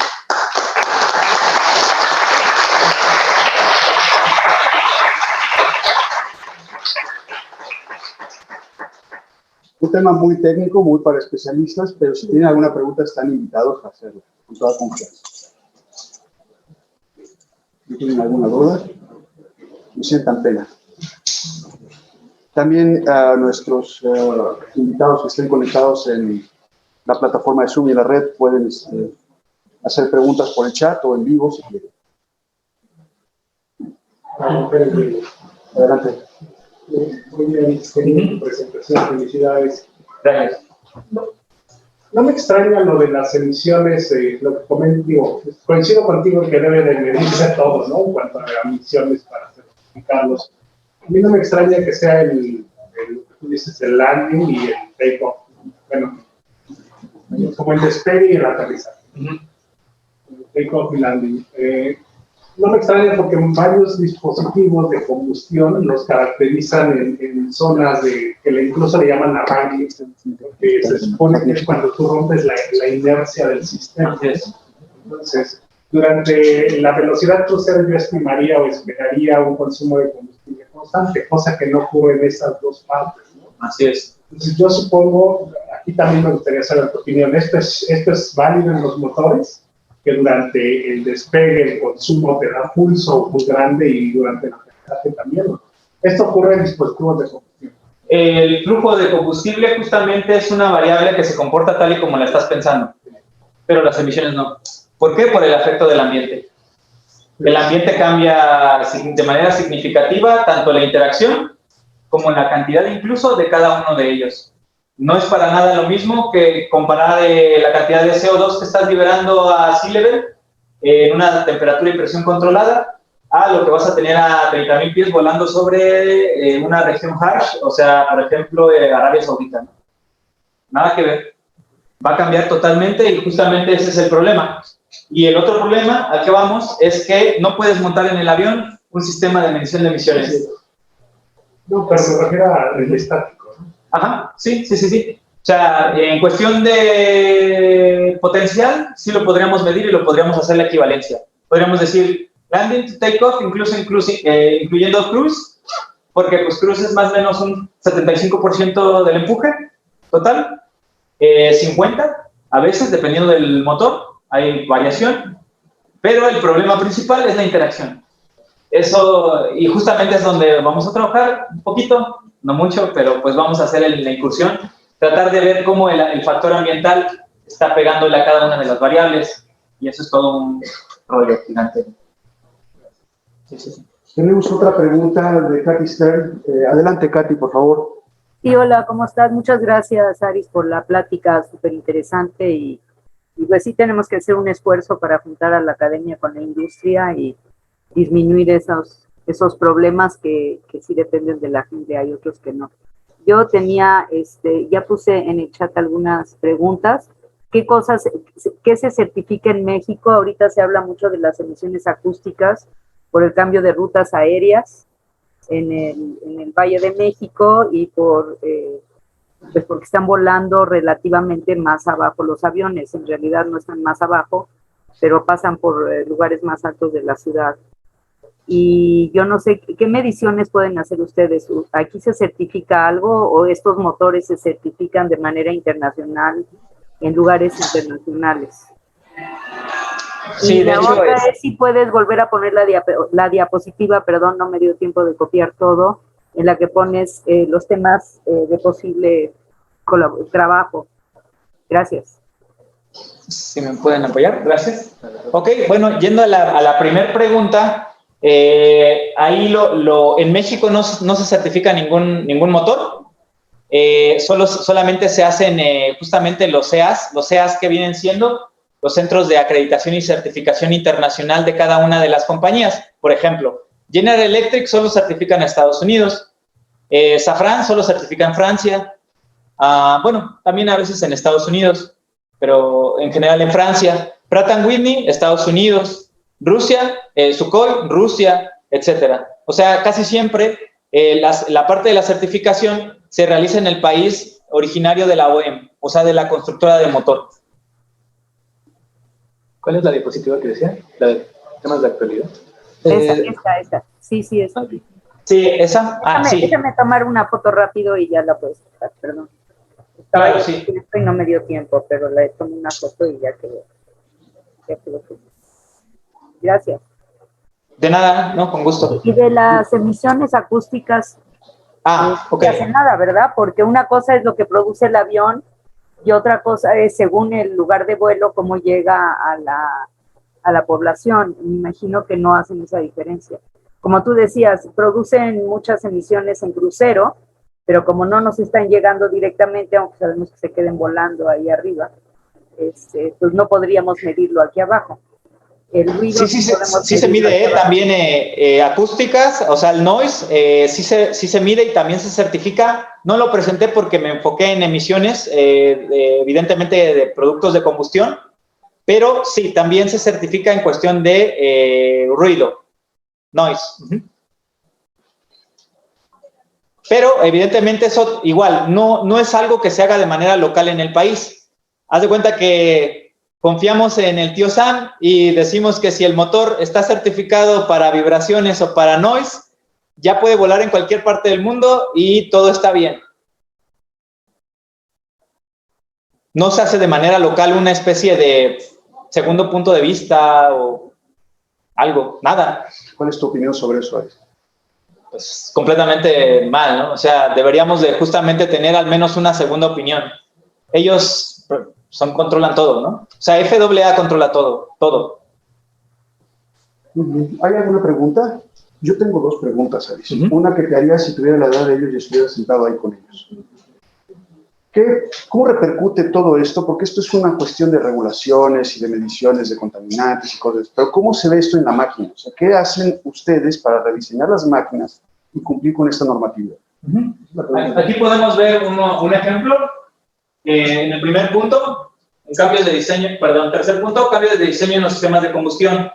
Un tema muy técnico, muy para especialistas, pero si tienen alguna pregunta están invitados a hacerlo, con toda confianza. ¿No tienen alguna duda? No sientan pena. También a nuestros invitados que estén conectados en la plataforma de Zoom y en la red pueden hacer preguntas por el chat o en vivo si quieren. Adelante. Muy bien, excelente presentación, felicidades. Gracias. No me extraña lo de las emisiones, lo que comento, coincido contigo que debe de medirse todo, ¿no? En cuanto a emisiones para certificarlos. A mí no me extraña que sea tú dices, el landing y el take-off. Bueno, como el despegue y el aterrizaje. El take-off y landing. No me extraña porque varios dispositivos de combustión los caracterizan en zonas que incluso le llaman arranque, que se supone que es cuando tú rompes la inercia del sistema. Entonces, durante la velocidad crucero yo estimaría o esperaría un consumo de combustible constante, cosa que no ocurre en esas dos partes, ¿no? Así es. Entonces, yo supongo, aquí también me gustaría saber tu opinión, ¿esto es válido en los motores? Que durante el despegue el consumo te da pulso muy grande y durante el aterrizaje también. Esto ocurre en dispositivos de combustión. El flujo de combustible justamente es una variable que se comporta tal y como la estás pensando, pero las emisiones no. ¿Por qué? Por el efecto del ambiente. El ambiente cambia de manera significativa tanto la interacción como la cantidad incluso de cada uno de ellos. No es para nada lo mismo que comparar la cantidad de CO2 que estás liberando a sea level en una temperatura y presión controlada lo que vas a tener a 30.000 pies volando sobre una región harsh, o sea, por ejemplo, Arabia Saudita, ¿no? Nada que ver. Va a cambiar totalmente y justamente ese es el problema. Y el otro problema al que vamos es que no puedes montar en el avión un sistema de medición de emisiones. No, pero me refiero al estático, ¿no? Ajá, sí. O sea, en cuestión de potencial, sí lo podríamos medir y lo podríamos hacer la equivalencia. Podríamos decir landing to take off, incluyendo cruise, porque pues cruise es más o menos un 75% del empuje total, 50 a veces, dependiendo del motor, hay variación, pero el problema principal es la interacción. Eso, y justamente es donde vamos a trabajar un poquito, no mucho, pero pues vamos a hacer la incursión, tratar de ver cómo el factor ambiental está pegándole a cada una de las variables, y eso es todo un rollo gigante. Sí. Tenemos otra pregunta de Katy Stern. Adelante, Katy, por favor. Sí, hola, ¿cómo estás? Muchas gracias, Aris, por la plática súper interesante y pues sí tenemos que hacer un esfuerzo para juntar a la academia con la industria y disminuir esos problemas que sí dependen de la gente, hay otros que no. Yo tenía, ya puse en el chat algunas preguntas. ¿Qué se certifica en México? Ahorita se habla mucho de las emisiones acústicas por el cambio de rutas aéreas en el Valle de México y pues porque están volando relativamente más abajo los aviones. En realidad no están más abajo, pero pasan por lugares más altos de la ciudad. Y yo no sé, ¿qué mediciones pueden hacer ustedes? ¿Aquí se certifica algo o estos motores se certifican de manera internacional en lugares internacionales? Sí, y de la hecho otra es si puedes volver a poner la diapositiva, perdón, no me dio tiempo de copiar todo, en la que pones los temas de posible trabajo. Gracias. Si me pueden apoyar, gracias. Ok, bueno, yendo a la primera pregunta, ahí en México no se certifica ningún motor, solamente se hacen justamente los CEAs que vienen siendo los centros de acreditación y certificación internacional de cada una de las compañías. Por ejemplo, General Electric solo certifica en Estados Unidos, Safran solo certifica en Francia, bueno, también a veces en Estados Unidos, pero en general en Francia, Pratt & Whitney, Estados Unidos, Rusia, Sukhoi, Rusia, etcétera. O sea, casi siempre la parte de la certificación se realiza en el país originario de la OEM, o sea, de la constructora de motor. ¿Cuál es la diapositiva que decía? ¿La de temas de actualidad? Esta. Sí, esta. Sí, esa. Sí. Déjame tomar una foto rápido y ya la puedes sacar, perdón. Claro, sí. Y no me dio tiempo, pero le tomé una foto y ya quedó. Gracias. De nada, no, con gusto. Y de las emisiones acústicas, ok. no hace nada, ¿verdad? Porque una cosa es lo que produce el avión y otra cosa es, según el lugar de vuelo, cómo llega a la población. Me imagino que no hacen esa diferencia. Como tú decías, producen muchas emisiones en crucero, pero como no nos están llegando directamente, aunque sabemos que se queden volando ahí arriba, pues no podríamos medirlo aquí abajo. El ruido sí se mide también acústicas, o sea, el noise, sí se mide y también se certifica. No lo presenté porque me enfoqué en emisiones, evidentemente de productos de combustión, pero sí, también se certifica en cuestión de ruido, noise. Pero evidentemente eso igual, no es algo que se haga de manera local en el país. Haz de cuenta que confiamos en el tío Sam y decimos que si el motor está certificado para vibraciones o para noise, ya puede volar en cualquier parte del mundo y todo está bien. No se hace de manera local una especie de segundo punto de vista o algo, nada. ¿Cuál es tu opinión sobre eso, Aris? Pues completamente mal, ¿no? O sea, deberíamos de justamente tener al menos una segunda opinión. Ellos controlan todo, ¿no? O sea, FAA controla todo. ¿Hay alguna pregunta? Yo tengo dos preguntas, Aris. Una que te haría si tuviera la edad de ellos y estuviera sentado ahí con ellos. ¿Cómo repercute todo esto? Porque esto es una cuestión de regulaciones y de mediciones de contaminantes y cosas, pero ¿cómo se ve esto en la máquina? O sea, ¿qué hacen ustedes para rediseñar las máquinas y cumplir con esta normatividad? Aquí podemos ver un ejemplo. En el primer punto, tercer punto, cambios de diseño en los sistemas de combustión.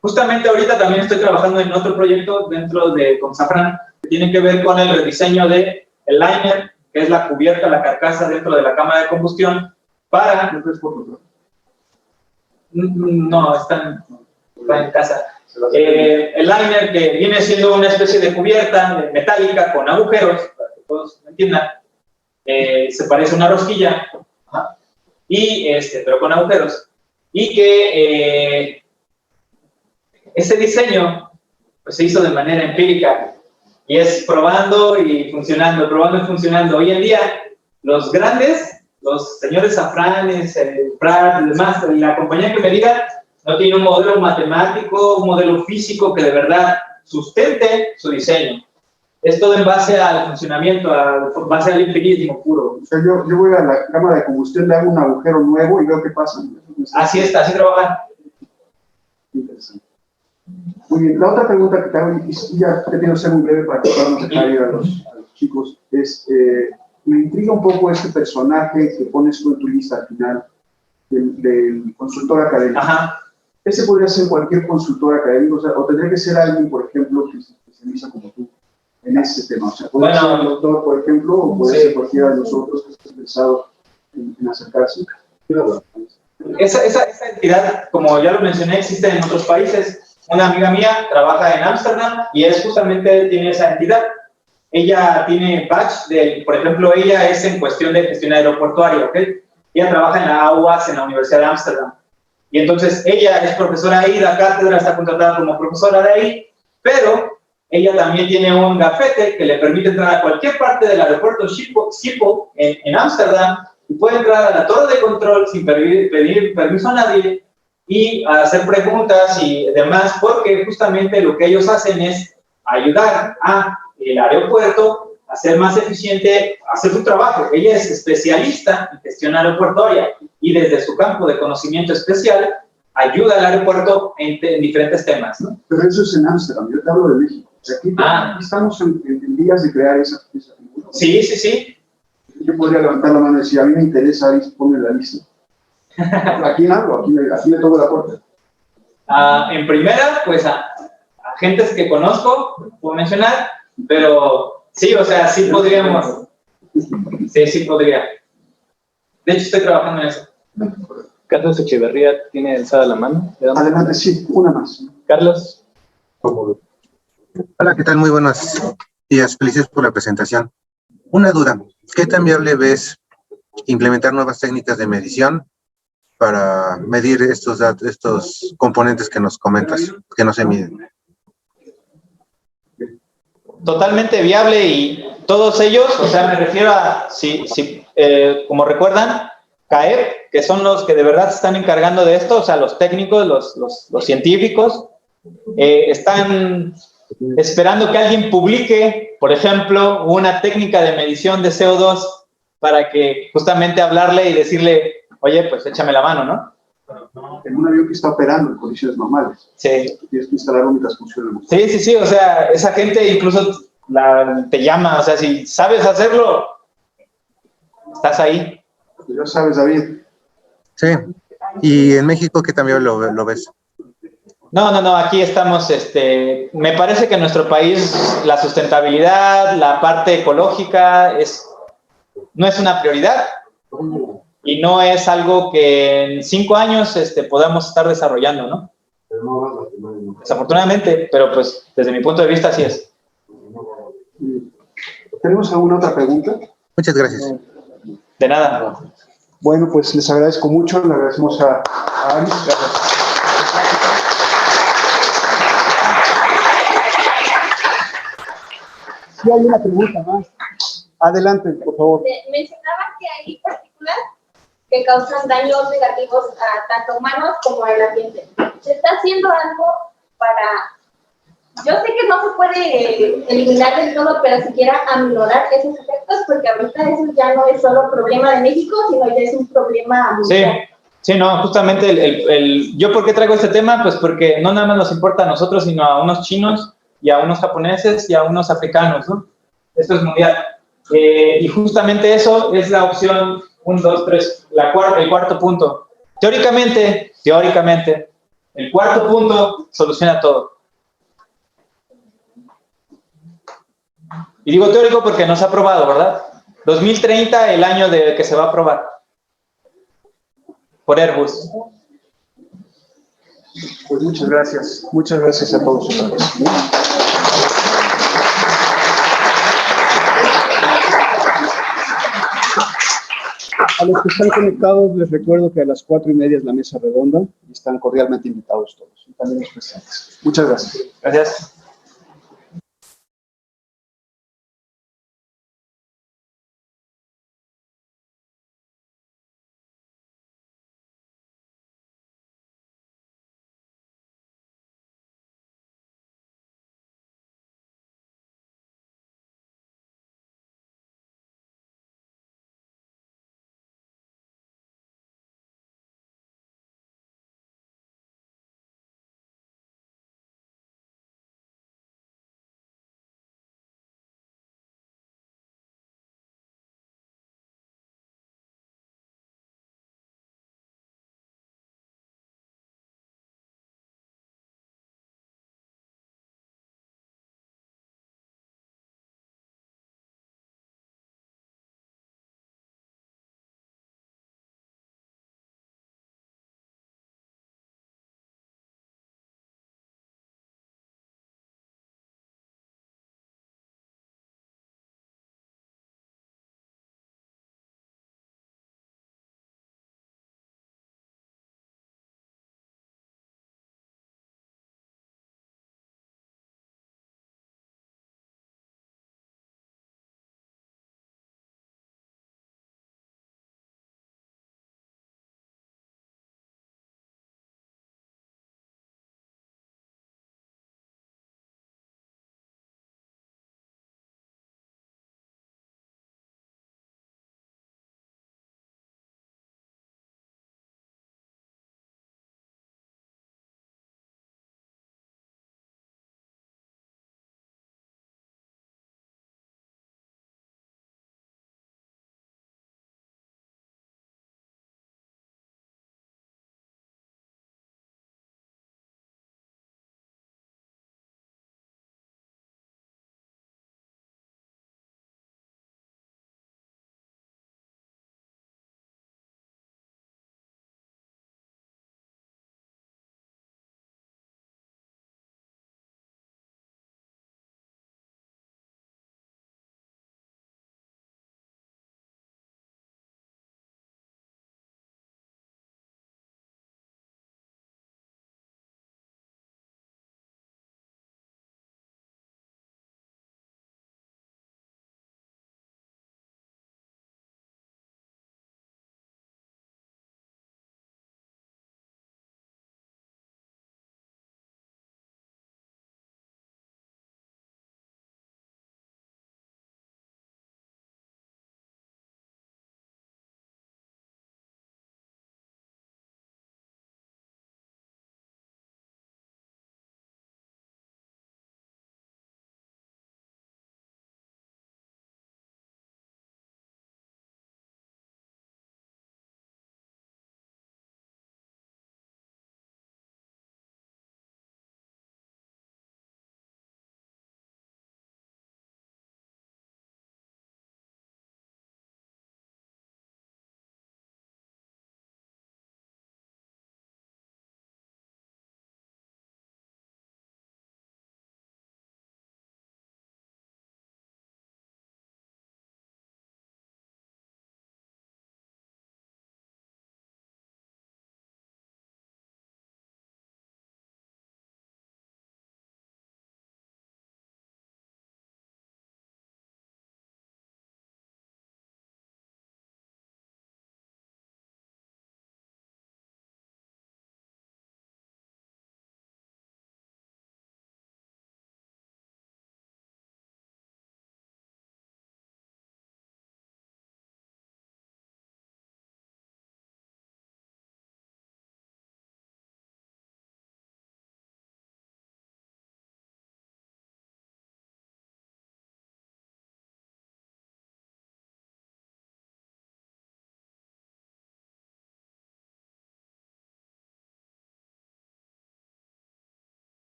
Justamente ahorita también estoy trabajando en otro proyecto dentro de Comsafran que tiene que ver con el rediseño del liner, que es la cubierta, la carcasa dentro de la cámara de combustión, para... No, está en casa. El liner, que viene siendo una especie de cubierta metálica con agujeros, para que todos entiendan, se parece a una rosquilla, pero con agujeros, y que ese diseño pues, se hizo de manera empírica, y es probando y funcionando, probando y funcionando. Hoy en día, los grandes, los señores Safranes, Prat y demás, la compañía que me diga, no tiene un modelo matemático, un modelo físico que de verdad sustente su diseño. Es todo en base al funcionamiento, en base al empirismo puro. O sea, yo voy a la cámara de combustión, le hago un agujero nuevo y veo qué pasa. Así está, así trabajan. Interesante. Muy bien, la otra pregunta que te hago, y ya te pido ser muy breve para que podamos dejar ir a los chicos, es, me intriga un poco este personaje que pones tú en tu lista al final, del consultor académico. Ajá. Ese podría ser cualquier consultor académico, o tendría que ser alguien, por ejemplo, que se especializa como tú en ese tema. O sea, puede ser un doctor, por ejemplo, o puede ser cualquiera de nosotros que esté interesado en acercarse. Esa entidad, como ya lo mencioné, existe en otros países. Una amiga mía trabaja en Ámsterdam y tiene esa entidad. Ella tiene batch por ejemplo, ella es en cuestión de gestión aeroportuaria, ¿ok? Ella trabaja en la AUAS, en la Universidad de Ámsterdam. Y entonces ella es profesora ahí, la cátedra está contratada como profesora de ahí, pero ella también tiene un gafete que le permite entrar a cualquier parte del aeropuerto Schiphol en Ámsterdam y puede entrar a la torre de control sin pedir permiso a nadie y hacer preguntas y demás, porque justamente lo que ellos hacen es ayudar al aeropuerto a ser más eficiente, a hacer su trabajo. Ella es especialista en gestión aeroportuaria y desde su campo de conocimiento especial ayuda al aeropuerto en diferentes temas, ¿no? Pero eso es en Ámsterdam, yo te hablo de México. O sea, aquí estamos en días de crear esa figura. Sí, sí, sí. Yo podría levantar la mano y decir, a mí me interesa, Aris, ponme la lista. Aquí hablo, aquí le toco la puerta. En primera, pues a gentes que conozco, puedo mencionar, pero sí, o sea, sí podríamos. Sí podría. De hecho, estoy trabajando en eso. Carlos Echeverría tiene alzada la mano. Adelante, sí, una más. Carlos. Hola, ¿qué tal? Muy buenos días. Felices por la presentación. Una duda. ¿Qué tan viable ves implementar nuevas técnicas de medición para medir estos componentes que nos comentas, que no se miden? Totalmente viable y todos ellos, o sea, me refiero a, como recuerdan, CAEP, que son los que de verdad se están encargando de esto, o sea, los técnicos, los científicos, están esperando que alguien publique, por ejemplo, una técnica de medición de CO2 para que justamente hablarle y decirle, oye, pues échame la mano, ¿no? En un avión que está operando en condiciones normales. Sí. Tienes que instalar únicas funciones. Sí, o sea, esa gente incluso te llama, o sea, si sabes hacerlo, estás ahí. Ya sabes, David. Sí. ¿Y en México qué también lo ves? No, aquí estamos, me parece que en nuestro país la sustentabilidad, la parte ecológica no es una prioridad y no es algo que en 5 años podamos estar desarrollando, ¿no? Desafortunadamente, pero pues desde mi punto de vista así es. ¿Tenemos alguna otra pregunta? Muchas gracias. De nada. Bueno, pues les agradezco mucho, le agradecemos a Aris. Sí, hay una pregunta más. Adelante, por favor. Mencionaba que hay partículas que causan daños negativos a tanto humanos como al ambiente. ¿Se está haciendo algo para yo sé que no se puede eliminar del todo, pero siquiera aminorar esos efectos, porque ahorita eso ya no es solo problema de México, sino ya es un problema mundial. Sí, no, justamente yo ¿por qué traigo este tema? Pues porque no nada más nos importa a nosotros, sino a unos chinos y a unos japoneses y a unos africanos, ¿no? Esto es mundial. Y justamente eso es la opción 1, 2, 3, el cuarto punto. Teóricamente, el cuarto punto soluciona todo. Y digo teórico porque no se ha aprobado, ¿verdad? 2030, el año de que se va a aprobar por Airbus. Pues muchas gracias a todos ustedes. A los que están conectados, les recuerdo que a las 4:30 es la mesa redonda y están cordialmente invitados todos, y también los presentes. Muchas gracias. Gracias.